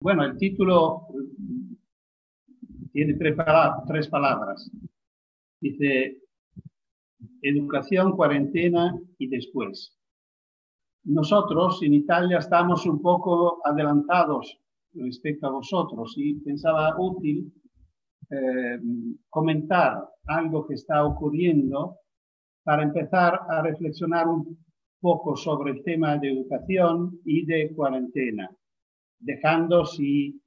Bueno, el título tiene tres palabras. Dice, educación, cuarentena y después. Nosotros en Italia estamos un poco adelantados respecto a vosotros y pensaba útil comentar algo que está ocurriendo para empezar a reflexionar un poco sobre el tema de educación y de cuarentena, dejando, si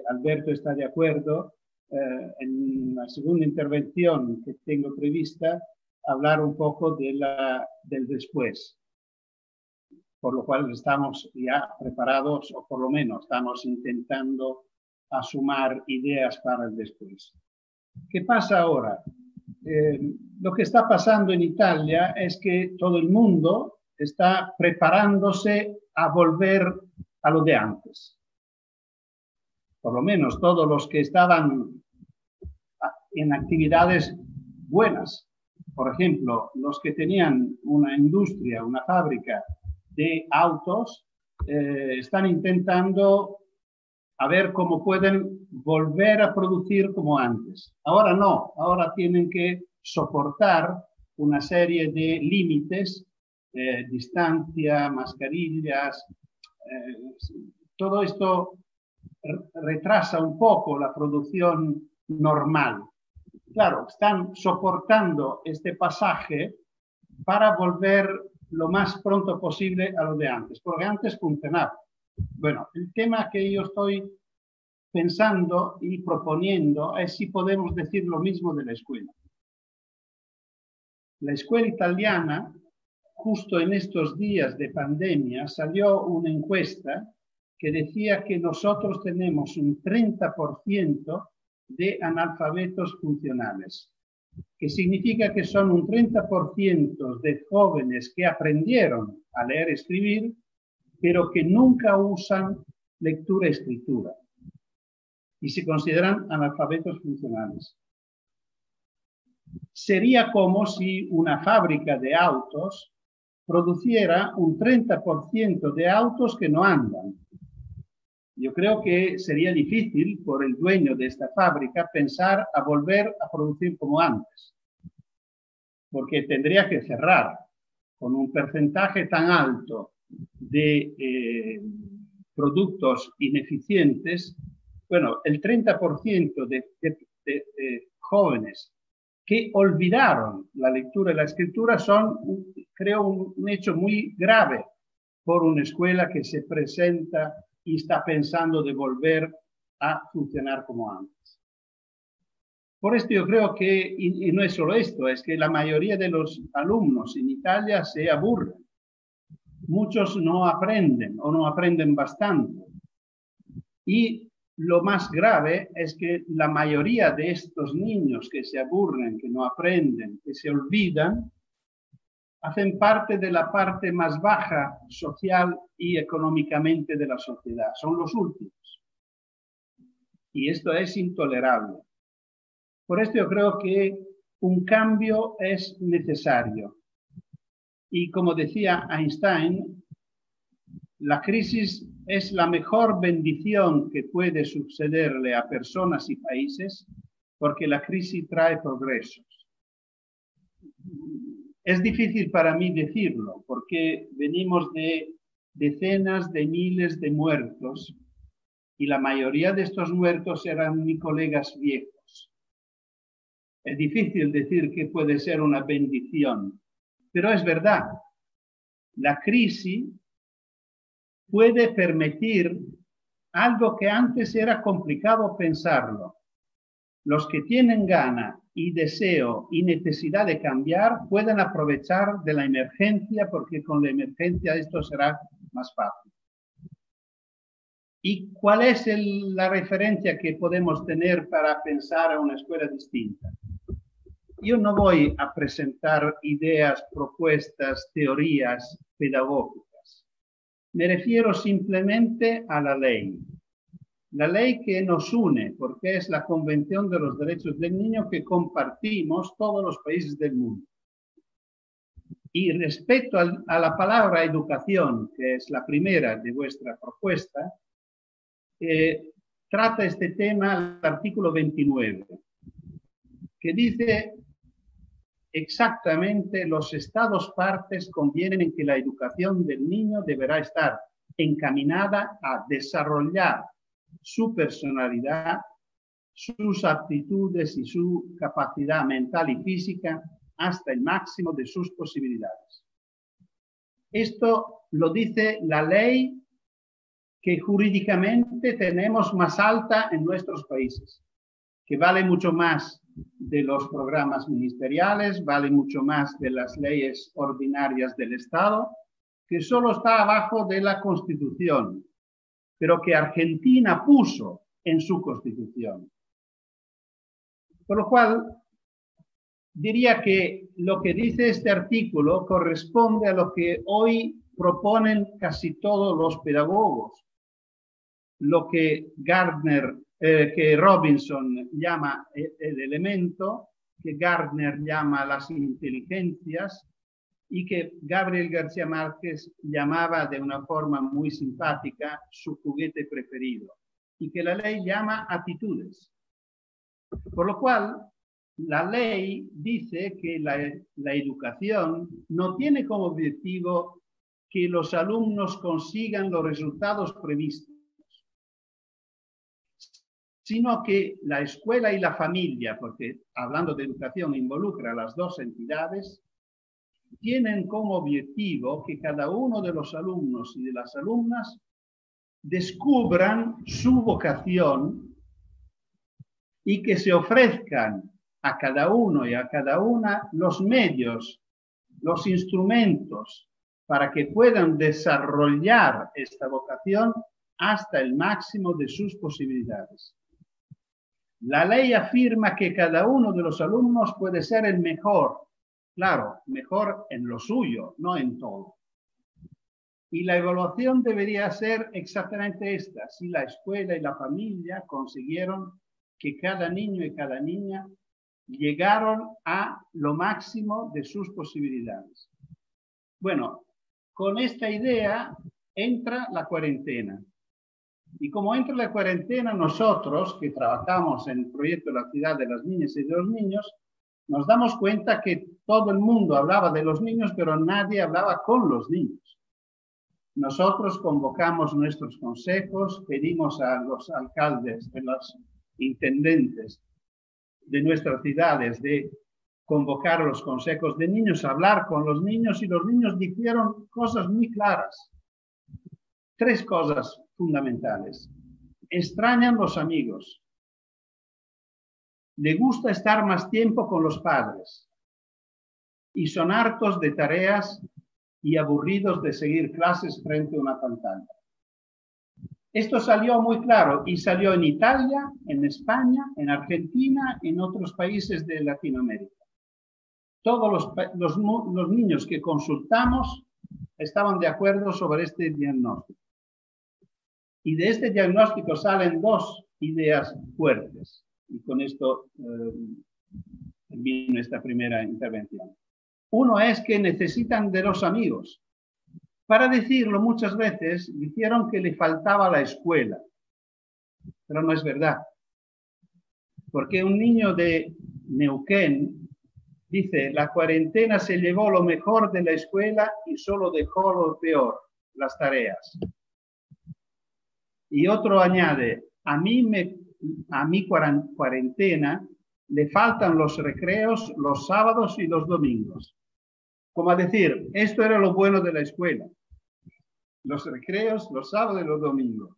Alberto está de acuerdo, en la segunda intervención que tengo prevista, hablar un poco del después, por lo cual estamos ya preparados, o por lo menos estamos intentando sumar ideas para el después. ¿Qué pasa ahora? Lo que está pasando en Italia es que todo el mundo está preparándose a volver a lo de antes. Por lo menos todos los que estaban en actividades buenas. Por ejemplo, los que tenían una industria, una fábrica de autos, están intentando a ver cómo pueden volver a producir como antes. Ahora no, ahora tienen que soportar una serie de límites, distancia, mascarillas, todo esto retrasa un poco la producción normal. Claro, están soportando este pasaje para volver lo más pronto posible a lo de antes, porque antes funcionaba. Bueno, el tema que yo estoy pensando y proponiendo es si podemos decir lo mismo de la escuela. La escuela italiana, justo en estos días de pandemia, salió una encuesta que decía que nosotros tenemos un 30% de analfabetos funcionales, que significa que son un 30% de jóvenes que aprendieron a leer y escribir, pero que nunca usan lectura y escritura, y se consideran analfabetos funcionales. Sería como si una fábrica de autos produciera un 30% de autos que no andan. Yo creo que sería difícil por el dueño de esta fábrica pensar a volver a producir como antes, porque tendría que cerrar con un porcentaje tan alto de productos ineficientes. Bueno, el 30% de jóvenes que olvidaron la lectura y la escritura son, creo, un hecho muy grave por una escuela que se presenta y está pensando de volver a funcionar como antes. Por esto yo creo que, y no es solo esto, es que la mayoría de los alumnos en Italia se aburren. Muchos no aprenden o no aprenden bastante. Y lo más grave es que la mayoría de estos niños que se aburren, que no aprenden, que se olvidan, hacen parte de la parte más baja social y económicamente de la sociedad. Son los últimos. Y esto es intolerable. Por esto yo creo que un cambio es necesario. Y como decía Einstein, la crisis es la mejor bendición que puede sucederle a personas y países porque la crisis trae progresos. Es difícil para mí decirlo porque venimos de decenas de miles de muertos y la mayoría de estos muertos eran mis colegas viejos. Es difícil decir que puede ser una bendición, pero es verdad. La crisis puede permitir algo que antes era complicado pensarlo. Los que tienen gana y deseo y necesidad de cambiar pueden aprovechar de la emergencia porque con la emergencia esto será más fácil. ¿Y cuál es la referencia que podemos tener para pensar a una escuela distinta? Yo no voy a presentar ideas, propuestas, teorías pedagógicas. Me refiero simplemente a la ley. La ley que nos une, porque es la Convención de los Derechos del Niño que compartimos todos los países del mundo. Y respecto a la palabra educación, que es la primera de vuestra propuesta, trata este tema el artículo 29, que dice exactamente: los estados partes convienen en que la educación del niño deberá estar encaminada a desarrollar su personalidad, sus aptitudes y su capacidad mental y física hasta el máximo de sus posibilidades. Esto lo dice la ley que jurídicamente tenemos más alta en nuestros países, que vale mucho más de los programas ministeriales, vale mucho más de las leyes ordinarias del Estado, que solo está abajo de la Constitución, pero que Argentina puso en su Constitución. Por lo cual, diría que lo que dice este artículo corresponde a lo que hoy proponen casi todos los pedagogos, lo que que Robinson llama el elemento, que Gardner llama las inteligencias y que Gabriel García Márquez llamaba de una forma muy simpática su juguete preferido, y que la ley llama actitudes. Por lo cual, la ley dice que la educación no tiene como objetivo que los alumnos consigan los resultados previstos, sino que la escuela y la familia, porque hablando de educación involucra a las dos entidades, tienen como objetivo que cada uno de los alumnos y de las alumnas descubran su vocación y que se ofrezcan a cada uno y a cada una los medios, los instrumentos para que puedan desarrollar esta vocación hasta el máximo de sus posibilidades. La ley afirma que cada uno de los alumnos puede ser el mejor, claro, mejor en lo suyo, no en todo. Y la evaluación debería ser exactamente esta: si la escuela y la familia consiguieron que cada niño y cada niña llegaron a lo máximo de sus posibilidades. Bueno, con esta idea entra la cuarentena. Y como entra la cuarentena, nosotros que trabajamos en el proyecto de la ciudad de las niñas y de los niños, nos damos cuenta que todo el mundo hablaba de los niños, pero nadie hablaba con los niños. Nosotros convocamos nuestros consejos, pedimos a los alcaldes, a los intendentes de nuestras ciudades de convocar a los consejos de niños, hablar con los niños, y los niños dijeron cosas muy claras. 3 cosas fundamentales. Extrañan los amigos. Le gusta estar más tiempo con los padres. Y son hartos de tareas y aburridos de seguir clases frente a una pantalla. Esto salió muy claro y salió en Italia, en España, en Argentina, en otros países de Latinoamérica. Todos los niños que consultamos estaban de acuerdo sobre este diagnóstico. Y de este diagnóstico salen 2 ideas fuertes. Y con esto termino esta primera intervención. Uno es que necesitan de los amigos. Para decirlo, muchas veces dijeron que le faltaba la escuela. Pero no es verdad. Porque un niño de Neuquén dice: la cuarentena se llevó lo mejor de la escuela y solo dejó lo peor, las tareas. Y otro añade: a mi cuarentena le faltan los recreos los sábados y los domingos. Como a decir, esto era lo bueno de la escuela. Los recreos, los sábados y los domingos.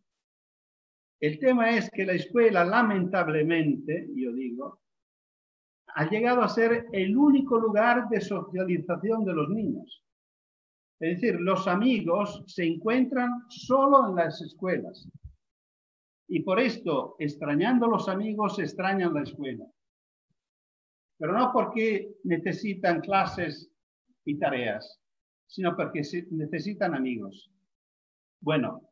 El tema es que la escuela, lamentablemente, yo digo, ha llegado a ser el único lugar de socialización de los niños. Es decir, los amigos se encuentran solo en las escuelas. Y por esto, extrañando los amigos, extrañan la escuela. Pero no porque necesitan clases y tareas, sino porque necesitan amigos. Bueno,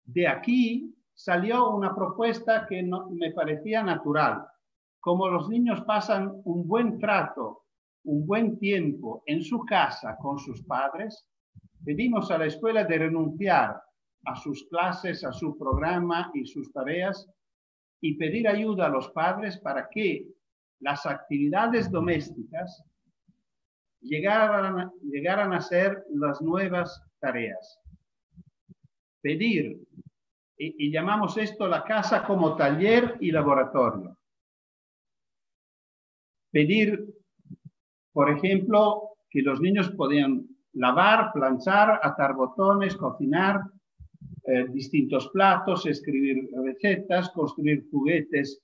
de aquí salió una propuesta que me parecía natural. Como los niños pasan un buen trato, un buen tiempo en su casa con sus padres, pedimos a la escuela de renunciar a sus clases, a su programa y sus tareas, y pedir ayuda a los padres para que las actividades domésticas llegaran a ser las nuevas tareas. Pedir, y llamamos esto la casa como taller y laboratorio. Pedir, por ejemplo, que los niños podían lavar, planchar, atar botones, cocinar, distintos platos, escribir recetas, construir juguetes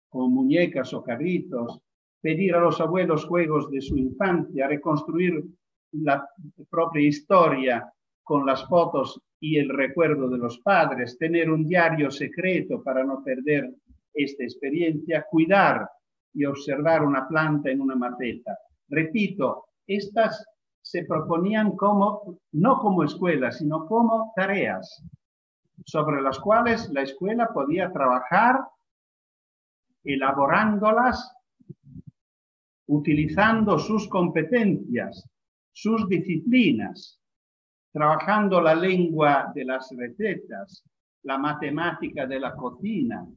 con muñecas o carritos, pedir a los abuelos juegos de su infancia, reconstruir la propia historia con las fotos y el recuerdo de los padres, tener un diario secreto para no perder esta experiencia, cuidar y observar una planta en una maceta. Repito, estas se proponían como, no como escuela, sino como tareas sobre las cuales la escuela podía trabajar elaborándolas, utilizando sus competencias, sus disciplinas, trabajando la lengua de las recetas, la matemática de la cocina,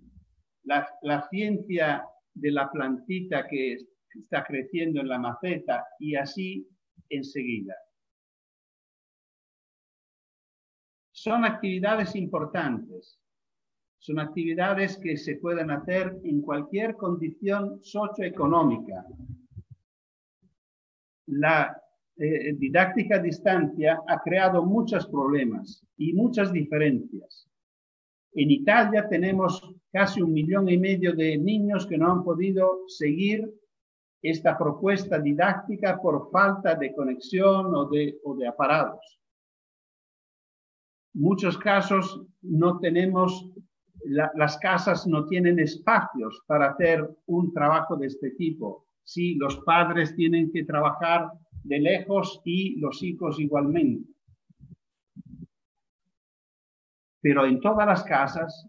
la ciencia de la plantita que está creciendo en la maceta y así enseguida. Son actividades importantes, son actividades que se pueden hacer en cualquier condición socioeconómica. La didáctica a distancia ha creado muchos problemas y muchas diferencias. En Italia tenemos casi 1,5 millones de niños que no han podido seguir esta propuesta didáctica por falta de conexión o de aparatos. En muchos casos no tenemos, las casas no tienen espacios para hacer un trabajo de este tipo. Sí, los padres tienen que trabajar de lejos y los hijos igualmente. Pero en todas las casas,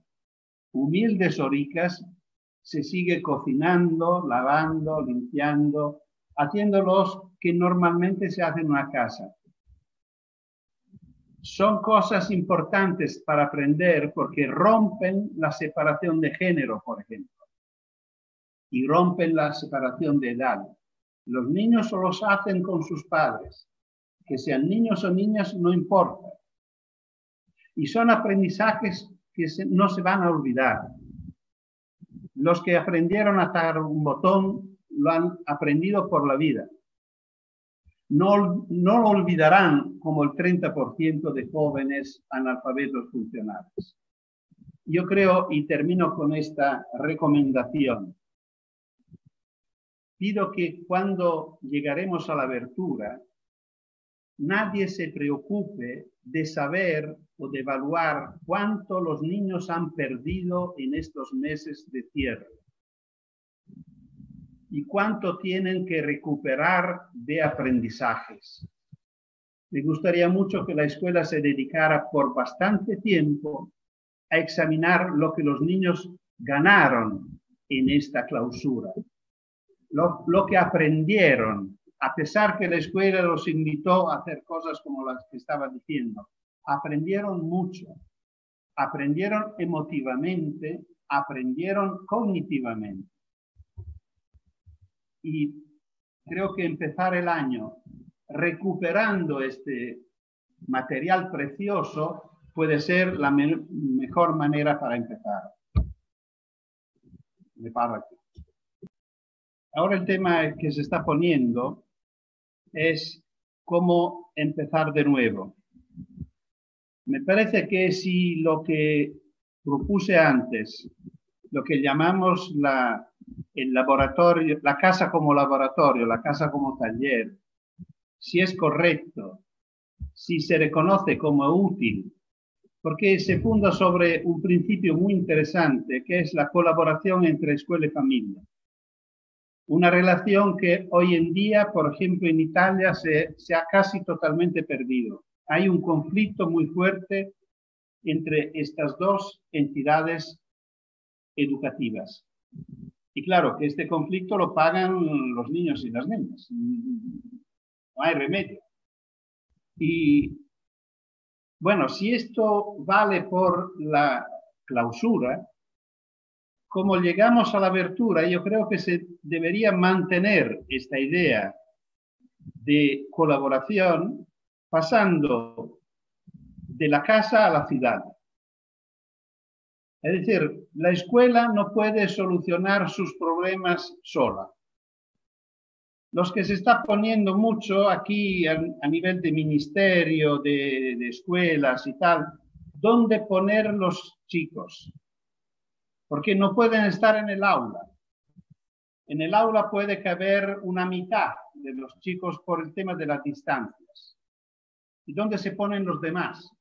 humildes o ricas, se sigue cocinando, lavando, limpiando, haciendo los que normalmente se hacen en una casa. Son cosas importantes para aprender porque rompen la separación de género, por ejemplo, y rompen la separación de edad. Los niños los hacen con sus padres, que sean niños o niñas no importa. Y son aprendizajes que no se van a olvidar. Los que aprendieron a atar un botón lo han aprendido por la vida. No lo olvidarán como el 30% de jóvenes analfabetos funcionales. Yo creo, y termino con esta recomendación, pido que cuando llegaremos a la abertura, nadie se preocupe de saber o de evaluar cuánto los niños han perdido en estos meses de cierre y cuánto tienen que recuperar de aprendizajes. Me gustaría mucho que la escuela se dedicara por bastante tiempo a examinar lo que los niños ganaron en esta clausura, lo que aprendieron, a pesar que la escuela los invitó a hacer cosas como las que estaba diciendo. Aprendieron mucho, aprendieron emotivamente, aprendieron cognitivamente. Y creo que empezar el año recuperando este material precioso puede ser la mejor manera para empezar. Me paro aquí. Ahora el tema que se está poniendo es cómo empezar de nuevo. Me parece que si lo que propuse antes, lo que llamamos el laboratorio, la casa como laboratorio, la casa como taller, si es correcto, si se reconoce como útil, porque se funda sobre un principio muy interesante, que es la colaboración entre escuela y familia. Una relación que hoy en día, por ejemplo, en Italia se ha casi totalmente perdido. Hay un conflicto muy fuerte entre estas dos entidades educativas. Y claro, que este conflicto lo pagan los niños y las niñas. No hay remedio. Y Bueno, si esto vale por la clausura, como llegamos a la abertura, yo creo que se debería mantener esta idea de colaboración pasando de la casa a la ciudad. Es decir, la escuela no puede solucionar sus problemas sola. Los que se está poniendo mucho aquí a nivel de ministerio, de escuelas y tal, ¿dónde poner los chicos? Porque no pueden estar en el aula. En el aula puede caber una mitad de los chicos por el tema de las distancias. ¿Y dónde se ponen los demás?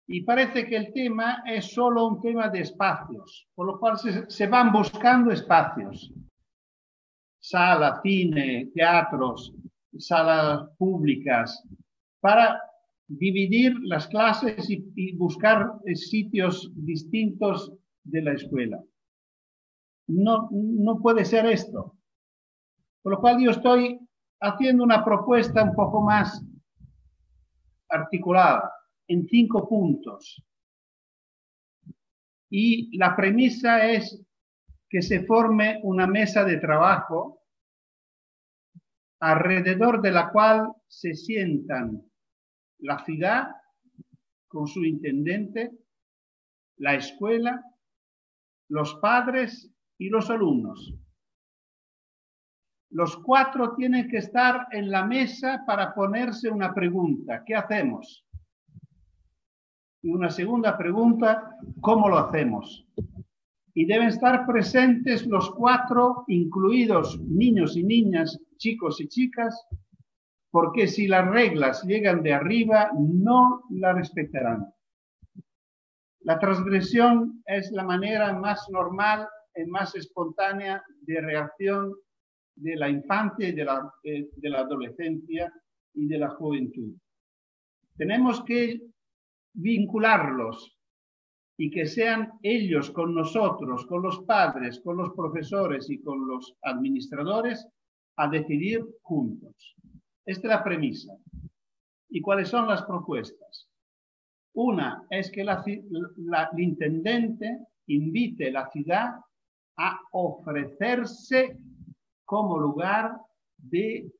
Y parece que el tema es solo un tema de espacios, por lo cual se van buscando espacios. Sala, cine, teatros, salas públicas, para dividir las clases y buscar sitios distintos de la escuela. No puede ser esto. Por lo cual yo estoy haciendo una propuesta un poco más articulada, en 5 puntos. Y la premisa es que se forme una mesa de trabajo alrededor de la cual se sientan la ciudad con su intendente, la escuela, los padres y los alumnos. Los 4 tienen que estar en la mesa para ponerse una pregunta: ¿qué hacemos? Y una segunda pregunta: ¿cómo lo hacemos? Y deben estar presentes los 4, incluidos niños y niñas, chicos y chicas, porque si las reglas llegan de arriba, no la respetarán. La transgresión es la manera más normal y más espontánea de reacción de la infancia y de la adolescencia y de la juventud. Tenemos que vincularlos y que sean ellos con nosotros, con los padres, con los profesores y con los administradores, a decidir juntos. Esta es la premisa. ¿Y cuáles son las propuestas? Una es que el intendente invite a la ciudad a ofrecerse como lugar de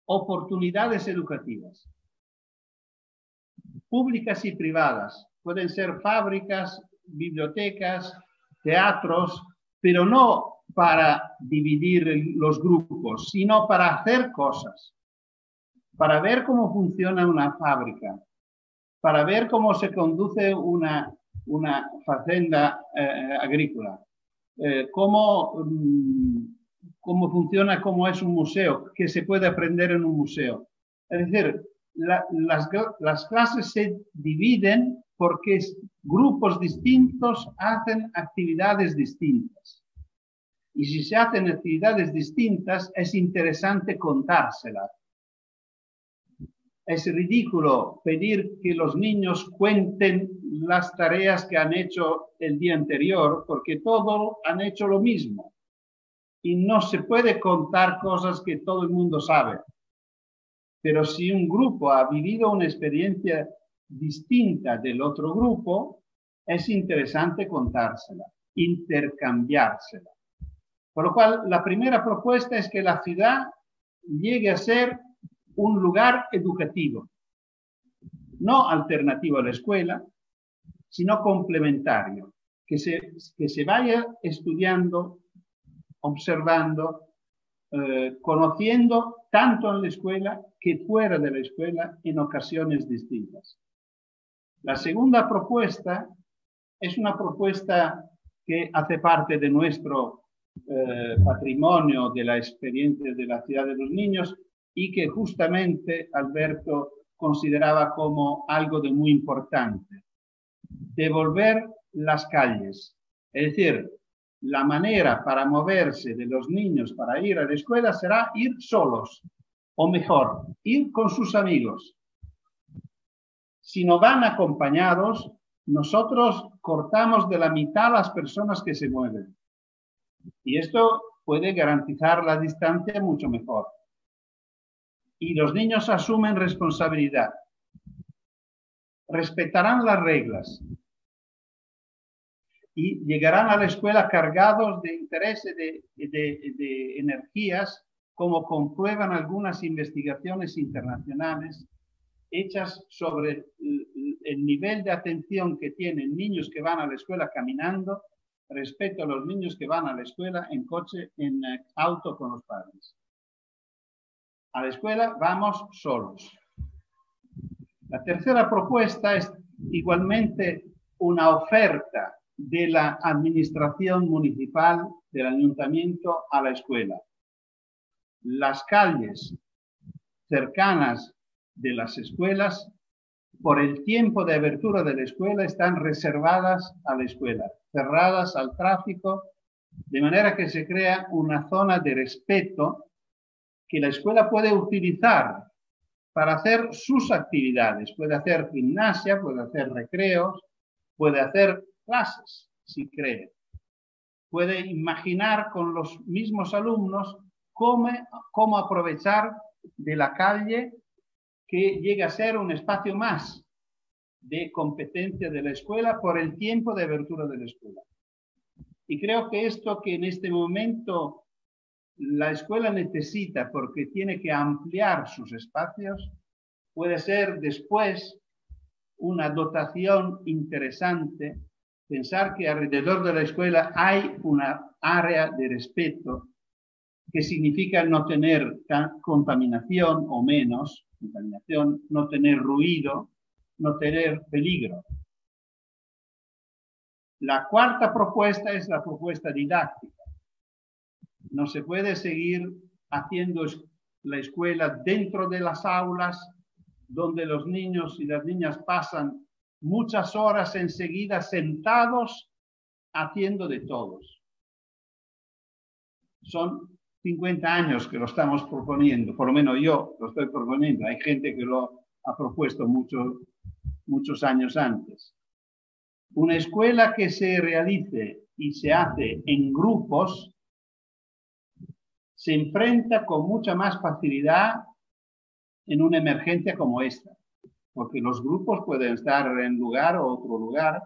oportunidades educativas, públicas y privadas. Pueden ser fábricas, bibliotecas, teatros, pero no para dividir los grupos, sino para hacer cosas, para ver cómo funciona una fábrica, para ver cómo se conduce una fazenda agrícola, cómo funciona, cómo es un museo, que se puede aprender en un museo. Es decir, las clases se dividen porque grupos distintos hacen actividades distintas. Y si se hacen actividades distintas, es interesante contárselas. Es ridículo pedir que los niños cuenten las tareas que han hecho el día anterior, porque todos han hecho lo mismo. Y no se puede contar cosas que todo el mundo sabe. Pero si un grupo ha vivido una experiencia distinta del otro grupo, es interesante contársela, intercambiársela. Por lo cual, la primera propuesta es que la ciudad llegue a ser un lugar educativo, no alternativo a la escuela, sino complementario, que se vaya estudiando, observando, conociendo tanto en la escuela que fuera de la escuela en ocasiones distintas. La segunda propuesta es una propuesta que hace parte de nuestro patrimonio de la experiencia de la ciudad de los niños y que justamente Alberto consideraba como algo de muy importante. Devolver las calles, es decir, la manera para moverse de los niños para ir a la escuela será ir solos, o mejor, ir con sus amigos. Si no van acompañados, nosotros cortamos de la mitad las personas que se mueven. Y esto puede garantizar la distancia mucho mejor. Y los niños asumen responsabilidad. respetarán las reglas y llegarán a la escuela cargados de interés y de energías, como comprueban algunas investigaciones internacionales hechas sobre el nivel de atención que tienen niños que van a la escuela caminando respecto a los niños que van a la escuela en coche, en auto con los padres. A la escuela vamos solos. La tercera propuesta es igualmente una oferta de la administración municipal, del ayuntamiento, a la escuela. Las calles cercanas de las escuelas, por el tiempo de apertura de la escuela, están reservadas a la escuela, cerradas al tráfico, de manera que se crea una zona de respeto que la escuela puede utilizar para hacer sus actividades. Puede hacer gimnasia, puede hacer recreos, puede hacer clases, si cree. Puede imaginar con los mismos alumnos cómo aprovechar de la calle, que llega a ser un espacio más de competencia de la escuela por el tiempo de apertura de la escuela. Y creo que esto que en este momento la escuela necesita, porque tiene que ampliar sus espacios, puede ser después una dotación interesante. Pensar que alrededor de la escuela hay una área de respeto, que significa no tener contaminación o menos contaminación, no tener ruido, no tener peligro. La cuarta propuesta es la propuesta didáctica. No se puede seguir haciendo la escuela dentro de las aulas, donde los niños y las niñas pasan muchas horas enseguida sentados haciendo de todos. Son 50 años que lo estamos proponiendo, por lo menos yo lo estoy proponiendo. Hay gente que lo ha propuesto muchos años antes. Una escuela que se realice y se hace en grupos se enfrenta con mucha más facilidad en una emergencia como esta, porque los grupos pueden estar en lugar o otro lugar.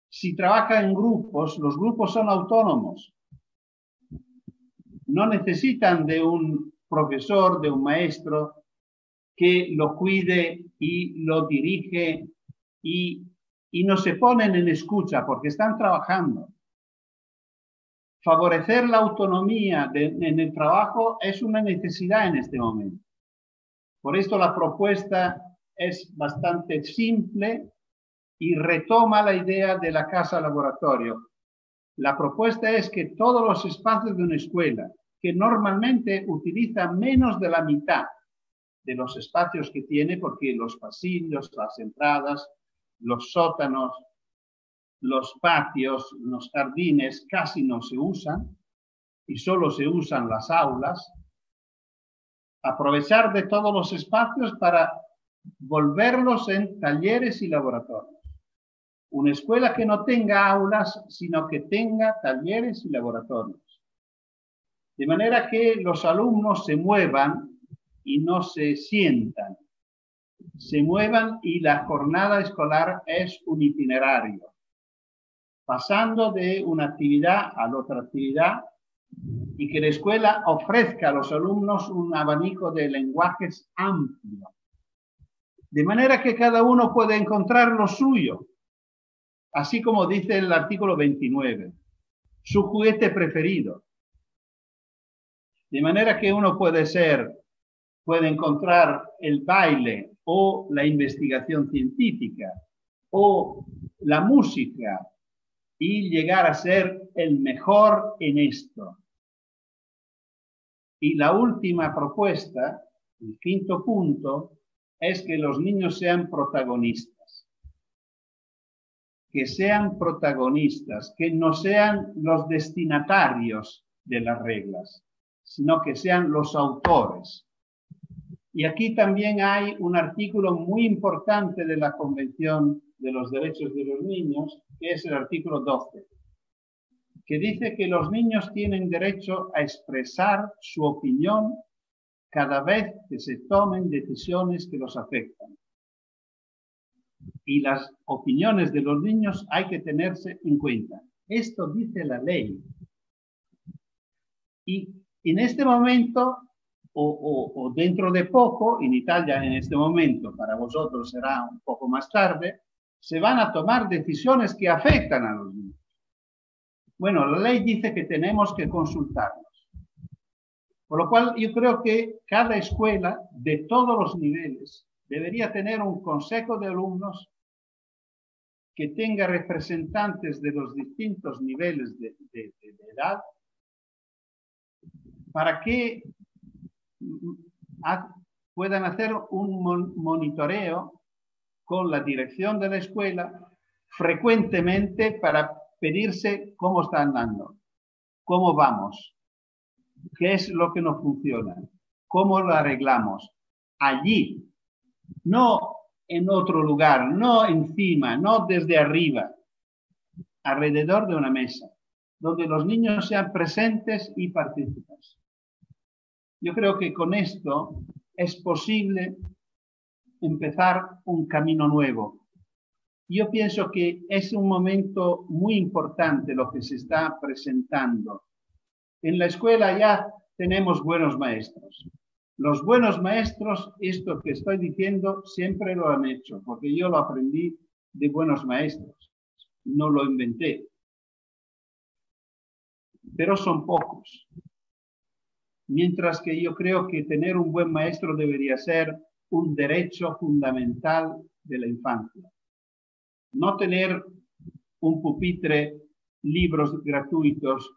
Si trabaja en grupos, los grupos son autónomos. No necesitan de un profesor, de un maestro que lo cuide y lo dirige y no se ponen en escucha porque están trabajando. Favorecer la autonomía en el trabajo es una necesidad en este momento. Por esto la propuesta es bastante simple y retoma la idea de la casa laboratorio. La propuesta es que todos los espacios de una escuela, que normalmente utiliza menos de la mitad de los espacios que tiene, porque los pasillos, las entradas, los sótanos, los patios, los jardines casi no se usan y solo se usan las aulas, aprovechar de todos los espacios para volverlos en talleres y laboratorios. Una escuela que no tenga aulas, sino que tenga talleres y laboratorios. De manera que los alumnos se muevan y no se sientan. Se muevan y la jornada escolar es un itinerario, pasando de una actividad a la otra actividad, y que la escuela ofrezca a los alumnos un abanico de lenguajes amplio, de manera que cada uno puede encontrar lo suyo, así como dice el artículo 29, su juguete preferido. De manera que uno puede encontrar el baile o la investigación científica o la música y llegar a ser el mejor en esto. Y la última propuesta, el quinto punto, es que los niños sean protagonistas. Que sean protagonistas, que no sean los destinatarios de las reglas, sino que sean los autores. Y aquí también hay un artículo muy importante de la Convención de los Derechos de los Niños, que es el artículo 12, que dice que los niños tienen derecho a expresar su opinión cada vez que se tomen decisiones que los afectan. y las opiniones de los niños hay que tenerse en cuenta. Esto dice la ley. Y en este momento, o dentro de poco, en Italia en este momento, para vosotros será un poco más tarde, se van a tomar decisiones que afectan a los niños. Bueno, la ley dice que tenemos que consultarlos. Por lo cual yo creo que cada escuela de todos los niveles debería tener un consejo de alumnos que tenga representantes de los distintos niveles de edad para que puedan hacer un monitoreo con la dirección de la escuela frecuentemente para pedirse cómo está andando, cómo vamos, qué es lo que no funciona, cómo lo arreglamos. Allí, no en otro lugar, no encima, no desde arriba, alrededor de una mesa, donde los niños sean presentes y partícipes. Yo creo que con esto es posible empezar un camino nuevo. Yo pienso que es un momento muy importante lo que se está presentando. En la escuela ya tenemos buenos maestros. Los buenos maestros, esto que estoy diciendo, siempre lo han hecho, porque yo lo aprendí de buenos maestros. No lo inventé. Pero son pocos. Mientras que yo creo que tener un buen maestro debería ser un derecho fundamental de la infancia. No tener un pupitre, libros gratuitos,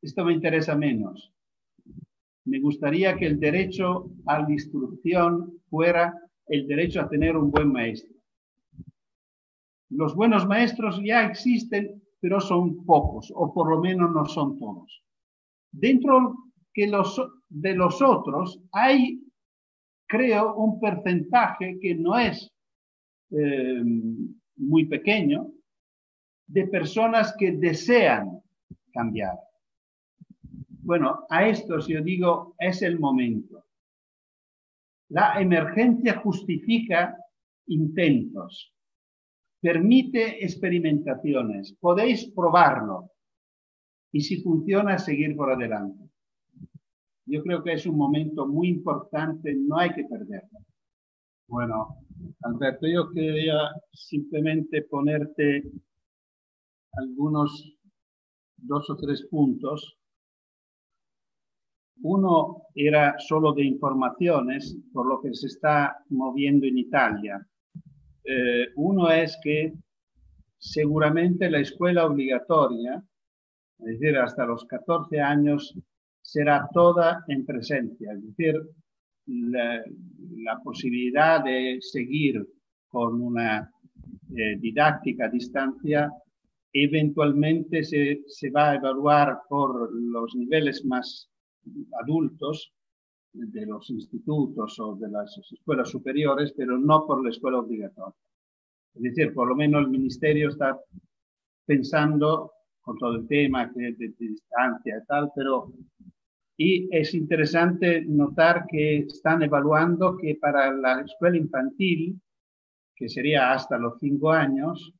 esto me interesa menos. Me gustaría que el derecho a la instrucción fuera el derecho a tener un buen maestro. Los buenos maestros ya existen, pero son pocos, o por lo menos no son todos. Dentro de los otros hay, creo, un porcentaje que no es muy pequeño de personas que desean cambiar. Bueno, a estos yo digo, es el momento. La emergencia justifica intentos, permite experimentaciones, podéis probarlo y si funciona, seguir por adelante. Yo creo que es un momento muy importante, no hay que perderlo. Bueno, Alberto, yo quería simplemente ponerte algunos 2 o 3 puntos. Uno era solo de informaciones por lo que se está moviendo en Italia. Uno es que seguramente la escuela obligatoria, es decir, hasta los 14 años, será toda en presencia. Es decir, la posibilidad de seguir con una didáctica a distancia eventualmente se va a evaluar por los niveles más adultos de los institutos o de las escuelas superiores, pero no por la escuela obligatoria. Es decir, por lo menos el ministerio está pensando con todo el tema de distancia y tal, pero y es interesante notar que están evaluando que para la escuela infantil, que sería hasta los 5 años,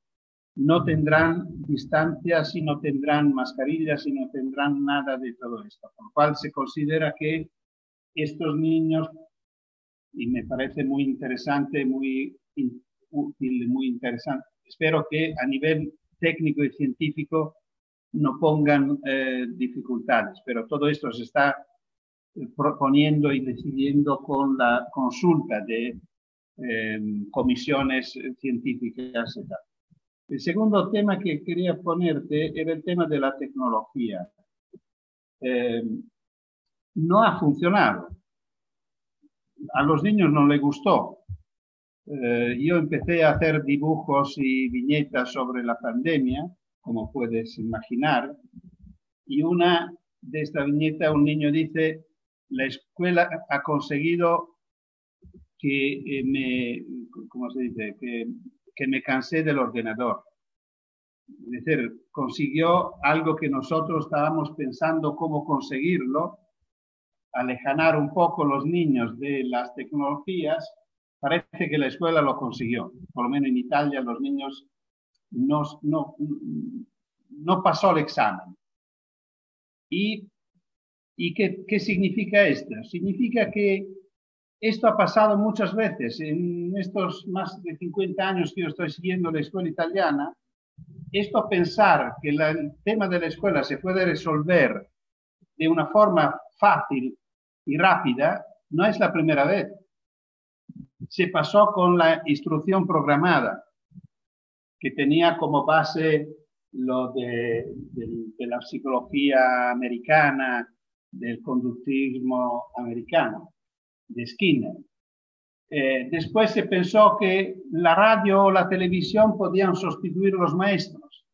no tendrán distancias y no tendrán mascarillas y no tendrán nada de todo esto. Por lo cual se considera que estos niños, y me parece muy interesante, muy útil, muy interesante, espero que a nivel técnico y científico no pongan dificultades, pero todo esto se está proponiendo y decidiendo con la consulta de comisiones científicas y tal. El segundo tema que quería ponerte era el tema de la tecnología. No ha funcionado. A los niños no les gustó. Yo empecé a hacer dibujos y viñetas sobre la pandemia, como puedes imaginar, y una de esta viñeta, un niño dice, la escuela ha conseguido que ¿cómo se dice? Que me cansé del ordenador. Es decir, consiguió algo que nosotros estábamos pensando cómo conseguirlo, alejanar un poco los niños de las tecnologías, Parece que la escuela lo consiguió. Por lo menos en Italia los niños no pasó el examen. ¿Y qué significa esto? Significa que esto ha pasado muchas veces. En estos más de 50 años que yo estoy siguiendo la escuela italiana, esto pensar que el tema de la escuela se puede resolver de una forma fácil y rápida, no es la primera vez. Se pasó con la instrucción programada, que tenía como base lo de la psicología americana, del conductismo americano, de Skinner. Después se pensó que la radio o la televisión podían sustituir a los maestros.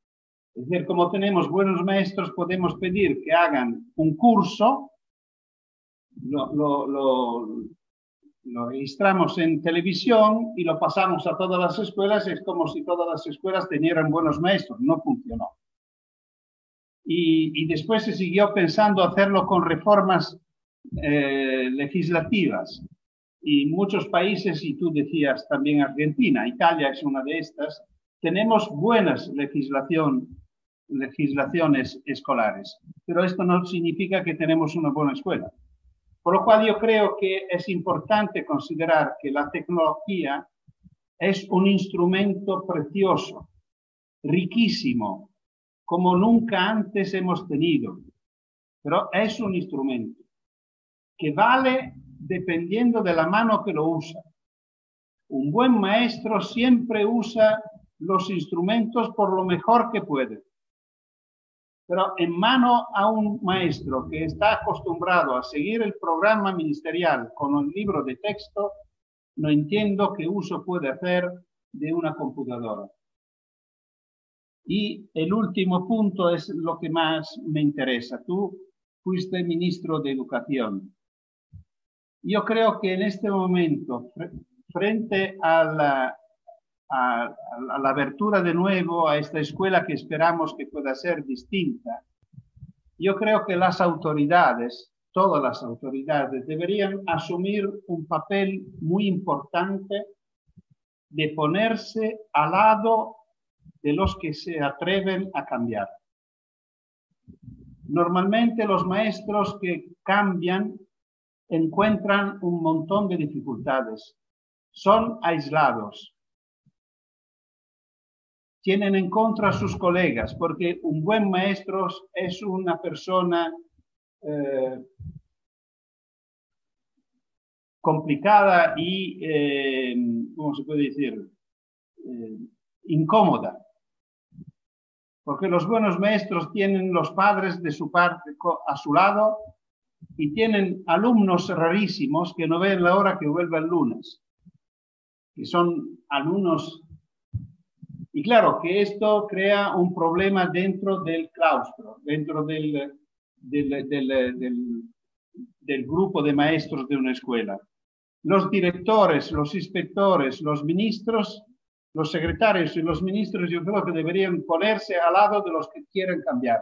Es decir, como tenemos buenos maestros, podemos pedir que hagan un curso, lo registramos en televisión y lo pasamos a todas las escuelas. Es como si todas las escuelas tenieran buenos maestros. No funcionó. Y después se siguió pensando hacerlo con reformas legislativas. Y muchos países, y tú decías también Argentina, Italia es una de estas, tenemos buenas legislaciones escolares, pero esto no significa que tenemos una buena escuela. Por lo cual yo creo que es importante considerar que la tecnología es un instrumento precioso, riquísimo, como nunca antes hemos tenido, pero es un instrumento que vale dependiendo de la mano que lo usa. Un buen maestro siempre usa los instrumentos por lo mejor que puede. Pero en mano a un maestro que está acostumbrado a seguir el programa ministerial con un libro de texto, no entiendo qué uso puede hacer de una computadora. Y el último punto es lo que más me interesa. Tú fuiste ministro de Educación. Yo creo que en este momento, frente a la abertura de nuevo a esta escuela que esperamos que pueda ser distinta, yo creo que las autoridades, todas las autoridades, deberían asumir un papel muy importante de ponerse al lado de los que se atreven a cambiar. Normalmente los maestros que cambian encuentran un montón de dificultades, son aislados, tienen en contra a sus colegas, porque un buen maestro es una persona complicada y, ¿cómo se puede decir? Incómoda. Porque los buenos maestros tienen los padres de su parte a su lado y tienen alumnos rarísimos que no ven la hora que vuelva el lunes. Que son alumnos. Y claro, que esto crea un problema dentro del claustro, dentro del grupo de maestros de una escuela. Los directores, los inspectores, los ministros, los secretarios y los ministros, yo creo que deberían ponerse al lado de los que quieren cambiar,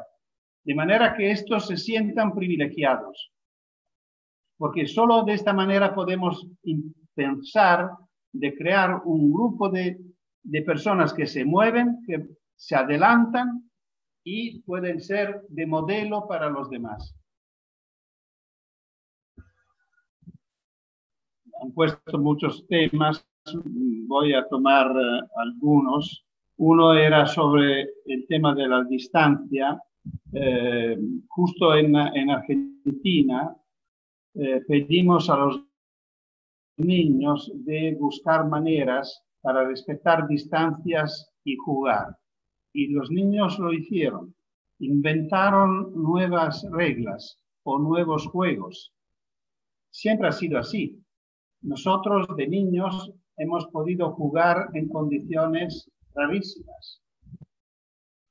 de manera que estos se sientan privilegiados. Porque solo de esta manera podemos pensar de crear un grupo de personas que se mueven, que se adelantan y pueden ser de modelo para los demás. Han puesto muchos temas, voy a tomar algunos. Uno era sobre el tema de la distancia. Justo en Argentina pedimos a los niños de buscar maneras para respetar distancias y jugar. Y los niños lo hicieron. Inventaron nuevas reglas o nuevos juegos. Siempre ha sido así. Nosotros de niños hemos podido jugar en condiciones rarísimas.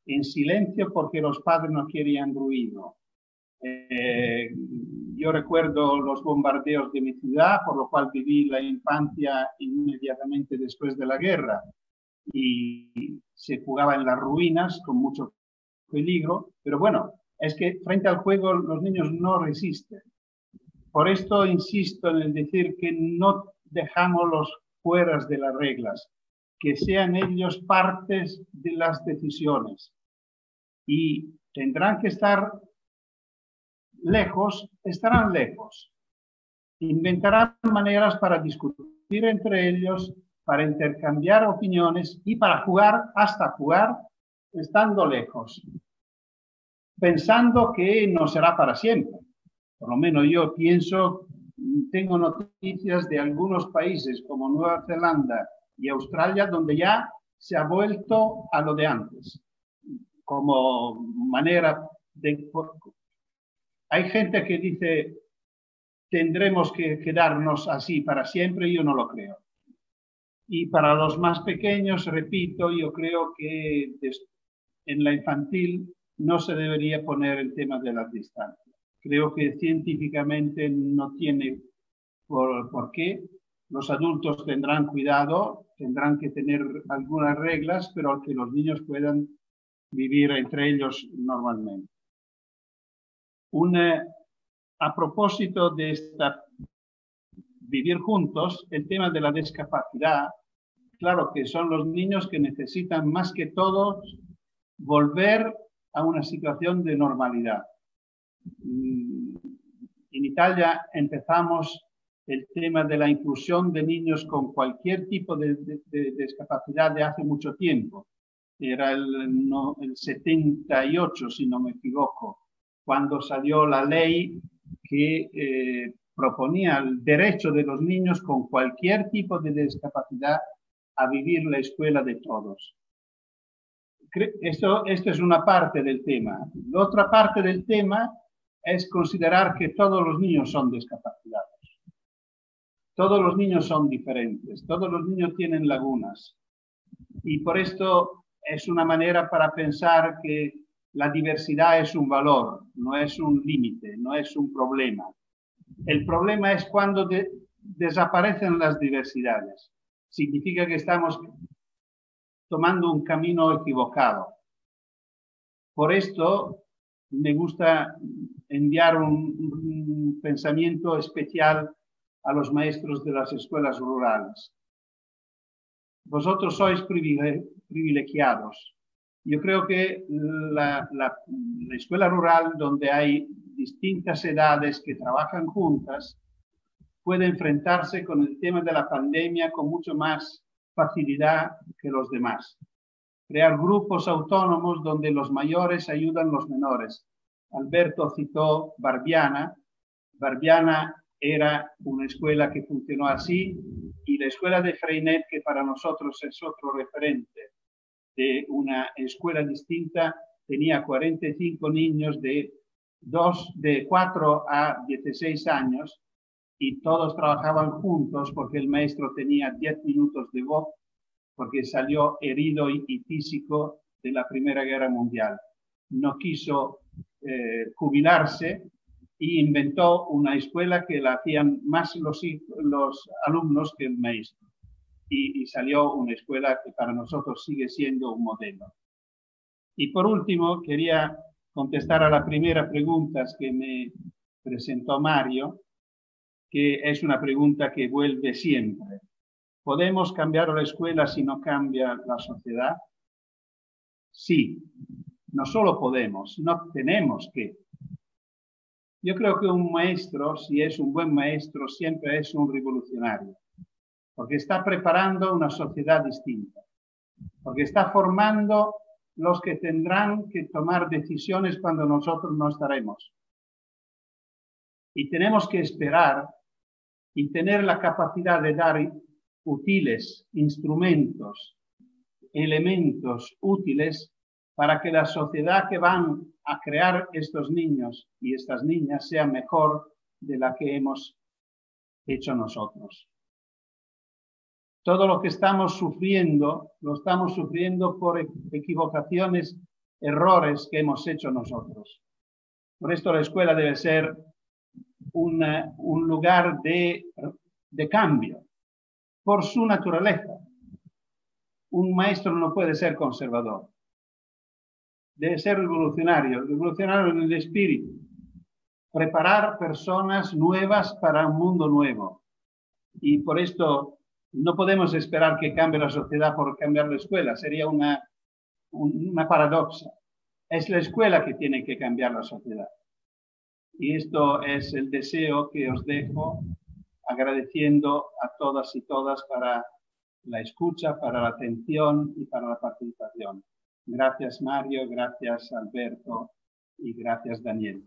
En silencio porque los padres no querían ruido. Yo recuerdo los bombardeos de mi ciudad, por lo cual viví la infancia inmediatamente después de la guerra y se jugaba en las ruinas con mucho peligro, pero bueno, es que frente al juego los niños no resisten. Por esto insisto en decir que no dejamos fuera de las reglas, que sean ellos partes de las decisiones y tendrán que estar lejos, estarán lejos. Inventarán maneras para discutir entre ellos, para intercambiar opiniones y para jugar, hasta jugar, estando lejos, pensando que no será para siempre. Por lo menos yo pienso, tengo noticias de algunos países como Nueva Zelanda y Australia, donde ya se ha vuelto a lo de antes, como manera de... Hay gente que dice, tendremos que quedarnos así para siempre, yo no lo creo. Y para los más pequeños, repito, yo creo que en la infantil no se debería poner el tema de las distancias. Creo que científicamente no tiene por qué. Los adultos tendrán cuidado, tendrán que tener algunas reglas, pero que los niños puedan vivir entre ellos normalmente. A propósito de vivir juntos, el tema de la discapacidad, claro que son los niños que necesitan más que todos volver a una situación de normalidad. En Italia empezamos el tema de la inclusión de niños con cualquier tipo de discapacidad de hace mucho tiempo. Era el 78, si no me equivoco, cuando salió la ley que proponía el derecho de los niños con cualquier tipo de discapacidad a vivir la escuela de todos. Esto es una parte del tema. La otra parte del tema es considerar que todos los niños son discapacitados. Todos los niños son diferentes, todos los niños tienen lagunas. Y por esto es una manera para pensar que la diversidad es un valor, no es un límite, no es un problema. El problema es cuando desaparecen las diversidades. Significa que estamos tomando un camino equivocado. Por esto me gusta enviar un pensamiento especial a los maestros de las escuelas rurales. Vosotros sois privilegiados. Yo creo que la escuela rural, donde hay distintas edades que trabajan juntas, puede enfrentarse con el tema de la pandemia con mucho más facilidad que los demás. Crear grupos autónomos donde los mayores ayudan a los menores. Alberto citó Barbiana. Barbiana era una escuela que funcionó así, y la escuela de Freinet, que para nosotros es otro referente de una escuela distinta, tenía 45 niños de 4 a 16 años, y todos trabajaban juntos porque el maestro tenía 10 minutos de voz, porque salió herido y físico de la Primera Guerra Mundial. No quiso jubilarse y inventó una escuela que la hacían más los alumnos que el maestro. Y salió una escuela que para nosotros sigue siendo un modelo. Y por último, quería contestar a la primera pregunta que me presentó Mario, que es una pregunta que vuelve siempre. ¿Podemos cambiar la escuela si no cambia la sociedad? Sí, no solo podemos, no tenemos que. Yo creo que un maestro, si es un buen maestro, siempre es un revolucionario, porque está preparando una sociedad distinta, porque está formando los que tendrán que tomar decisiones cuando nosotros no estaremos. Y tenemos que esperar y tener la capacidad de dar útiles instrumentos, elementos útiles para que la sociedad que van a crear estos niños y estas niñas sea mejor de la que hemos hecho nosotros. Todo lo que estamos sufriendo, lo estamos sufriendo por equivocaciones, errores que hemos hecho nosotros. Por esto la escuela debe ser un lugar de cambio, por su naturaleza. Un maestro no puede ser conservador. Debe ser revolucionario en el espíritu. Preparar personas nuevas para un mundo nuevo. Y por esto No podemos esperar que cambie la sociedad por cambiar la escuela. Sería una paradoja. Es la escuela que tiene que cambiar la sociedad. Y esto es el deseo que os dejo, agradeciendo a todas y todas para la escucha, para la atención y para la participación. Gracias, Mario, gracias, Alberto, y gracias, Daniel.